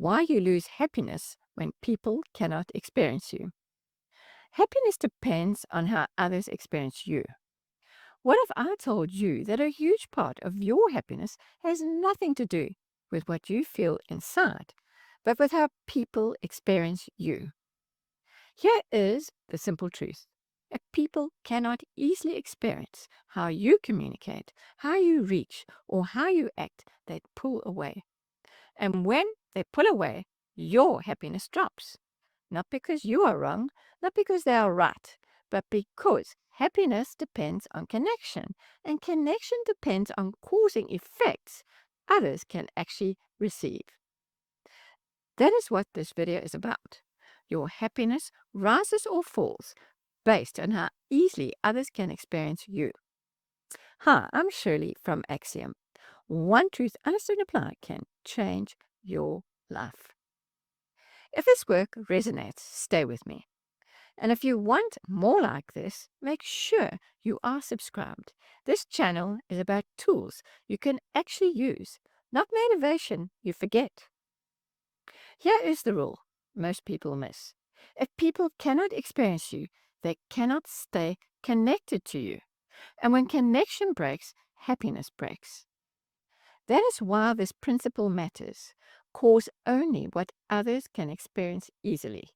why you lose happiness when people cannot experience you. Happiness depends on how others experience you. What if I told you that a huge part of your happiness has nothing to do with what you feel inside, but with how people experience you? Here is the simple truth. If people cannot easily experience how you communicate, how you reach, or how you act, they pull away. And when they pull away, your happiness drops. Not because you are wrong, not because they are right, but because happiness depends on connection, and connection depends on causing effects others can actually receive. That is what this video is about. Your happiness rises or falls based on how easily others can experience you. Hi, I'm Shirley from AXSIOM. One truth understood and applied can change your life. If this work resonates, stay with me. And if you want more like this, make sure you are subscribed. This channel is about tools you can actually use, not motivation you forget. Here is the rule most people miss. If people cannot experience you, they cannot stay connected to you. And when connection breaks, happiness breaks. That is why this principle matters. Cause only what others can experience easily.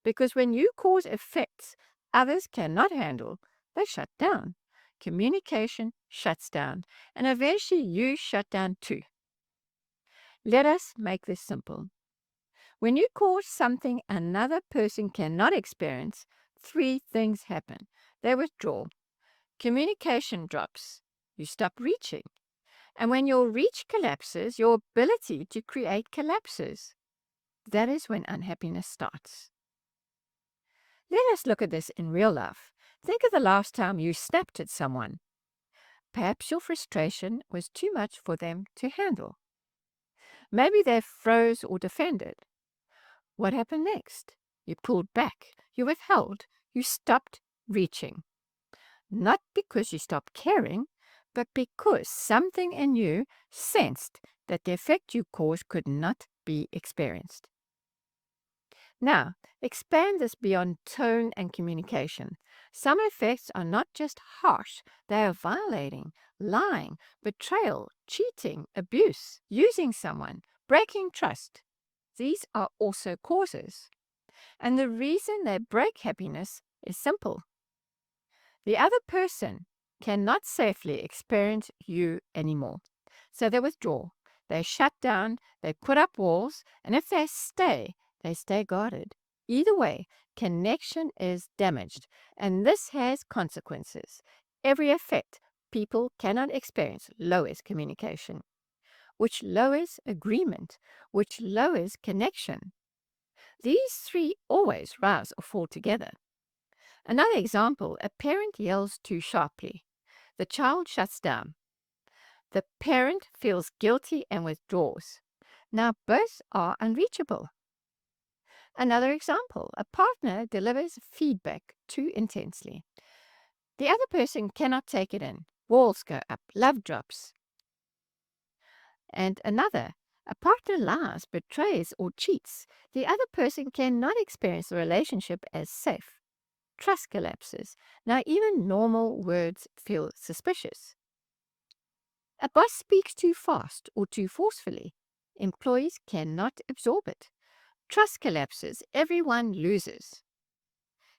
Because when you cause effects others cannot handle, they shut down. Communication shuts down, and eventually you shut down too. Let us make this simple. When you cause something another person cannot experience, three things happen. They withdraw. Communication drops. You stop reaching. And when your reach collapses, your ability to create collapses. That is when unhappiness starts. Let us look at this in real life. Think of the last time you snapped at someone. Perhaps your frustration was too much for them to handle. Maybe they froze or defended. What happened next? You pulled back, you withheld, you stopped reaching. Not because you stopped caring, but because something in you sensed that the effect you caused could not be experienced. Now, expand this beyond tone and communication. Some effects are not just harsh, they are violating, lying, betrayal, cheating, abuse, using someone, breaking trust. These are also causes. And the reason they break happiness is simple. The other person cannot safely experience you anymore. So they withdraw, they shut down, they put up walls, and if they stay guarded. Either way, connection is damaged, and this has consequences. Every effect people cannot experience lowers communication, which lowers agreement, which lowers connection. These three always rise or fall together. Another example, a parent yells too sharply. The child shuts down. The parent feels guilty and withdraws. Now both are unreachable. Another example, a partner delivers feedback too intensely. The other person cannot take it in. Walls go up, love drops. And another, a partner lies, betrays, or cheats. The other person cannot experience the relationship as safe. Trust collapses. Now even normal words feel suspicious. A boss speaks too fast or too forcefully. Employees cannot absorb it. Trust collapses. Everyone loses.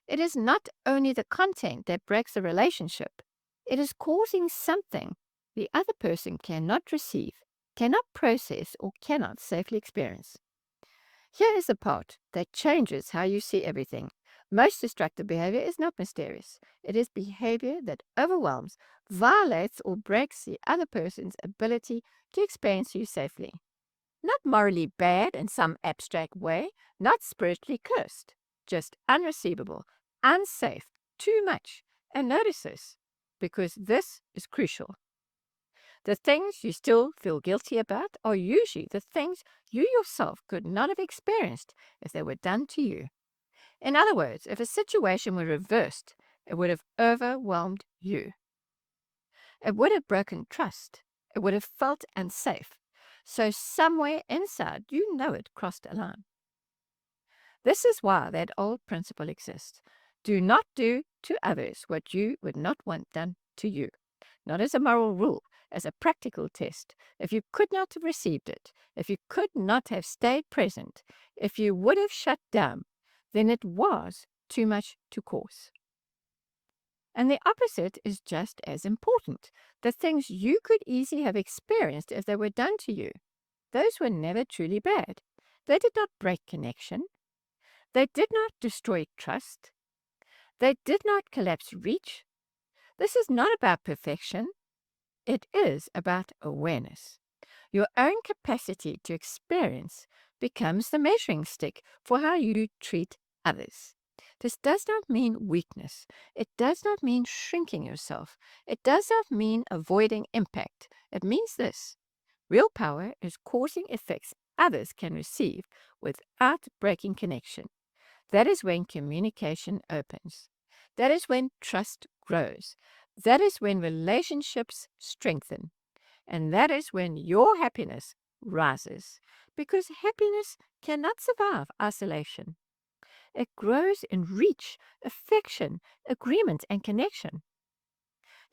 It is not only the content that breaks the relationship. It is causing something the other person cannot receive, cannot process, or cannot safely experience. Here is the part that changes how you see everything. Most destructive behavior is not mysterious. It is behavior that overwhelms, violates, or breaks the other person's ability to experience you safely. Not morally bad in some abstract way, not spiritually cursed, just unreceivable, unsafe, too much. And notice this, because this is crucial. The things you still feel guilty about are usually the things you yourself could not have experienced if they were done to you. In other words, if a situation were reversed, it would have overwhelmed you. It would have broken trust. It would have felt unsafe. So somewhere inside, you know it crossed a line. This is why that old principle exists. Do not do to others what you would not want done to you. Not as a moral rule, as a practical test. If you could not have received it, if you could not have stayed present, if you would have shut down, then it was too much to cause. And the opposite is just as important. The things you could easily have experienced if they were done to you, those were never truly bad. They did not break connection. They did not destroy trust. They did not collapse reach. This is not about perfection. It is about awareness. Your own capacity to experience becomes the measuring stick for how you treat others. This does not mean weakness. It does not mean shrinking yourself. It does not mean avoiding impact. It means this: real power is causing effects others can receive without breaking connection. That is when communication opens. That is when trust grows. That is when relationships strengthen. And that is when your happiness rises. Because happiness cannot survive isolation. It grows in reach, affection, agreement, and connection.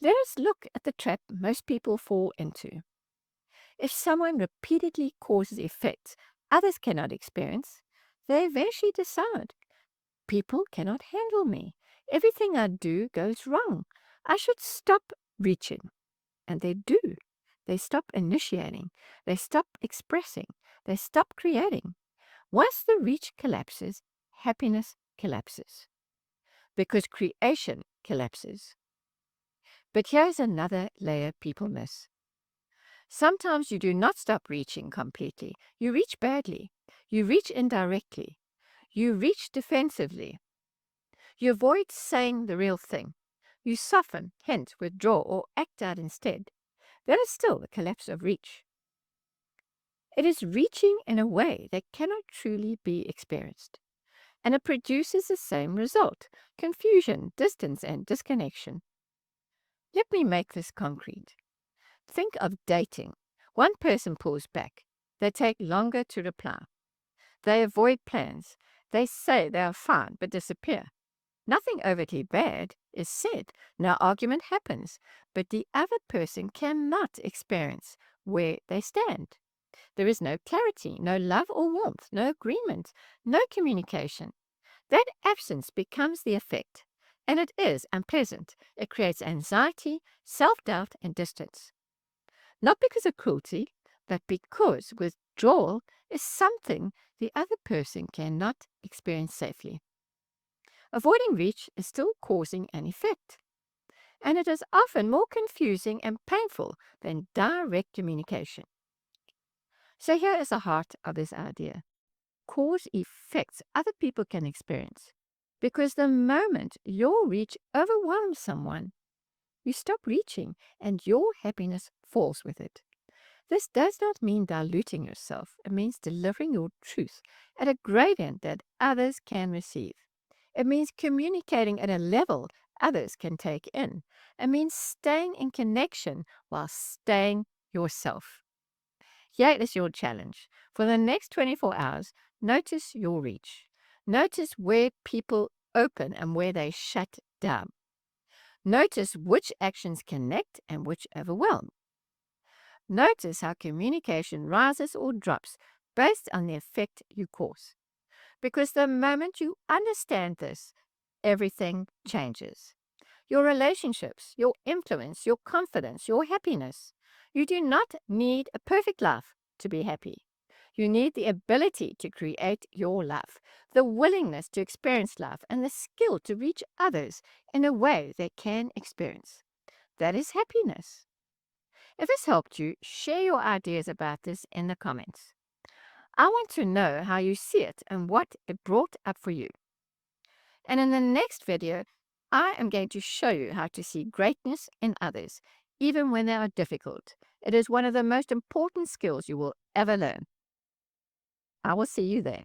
Let us look at the trap most people fall into. If someone repeatedly causes effects others cannot experience, they eventually decide, people cannot handle me. Everything I do goes wrong. I should stop reaching. And they do. They stop initiating. They stop expressing. They stop creating. Once the reach collapses, happiness collapses. Because creation collapses. But here's another layer people miss. Sometimes you do not stop reaching completely. You reach badly. You reach indirectly. You reach defensively. You avoid saying the real thing. You soften, hint, withdraw, or act out instead. That is still the collapse of reach. It is reaching in a way that cannot truly be experienced. And it produces the same result: confusion, distance, and disconnection. Let me make this concrete. Think of dating. One person pulls back. They take longer to reply. They avoid plans. They say they are fine but disappear. Nothing overtly bad is said. No argument happens. But the other person cannot experience where they stand. There is no clarity, no love or warmth, no agreement, no communication. That absence becomes the effect. And it is unpleasant. It creates anxiety, self-doubt, and distance. Not because of cruelty, but because withdrawal is something the other person cannot experience safely. Avoiding reach is still causing an effect, and it is often more confusing and painful than direct communication. So here is the heart of this idea. Cause effects other people can experience, because the moment your reach overwhelms someone, you stop reaching and your happiness falls with it. This does not mean diluting yourself. It means delivering your truth at a gradient that others can receive. It means communicating at a level others can take in. It means staying in connection while staying yourself. Here is your challenge. For the next 24 hours, notice your reach. Notice where people open and where they shut down. Notice which actions connect and which overwhelm. Notice how communication rises or drops based on the effect you cause. Because the moment you understand this, everything changes. Your relationships, your influence, your confidence, your happiness. You do not need a perfect life to be happy. You need the ability to create your life, the willingness to experience life, and the skill to reach others in a way they can experience. That is happiness. If this helped you, share your ideas about this in the comments. I want to know how you see it and what it brought up for you. And in the next video, I am going to show you how to see greatness in others, even when they are difficult. It is one of the most important skills you will ever learn. I will see you there.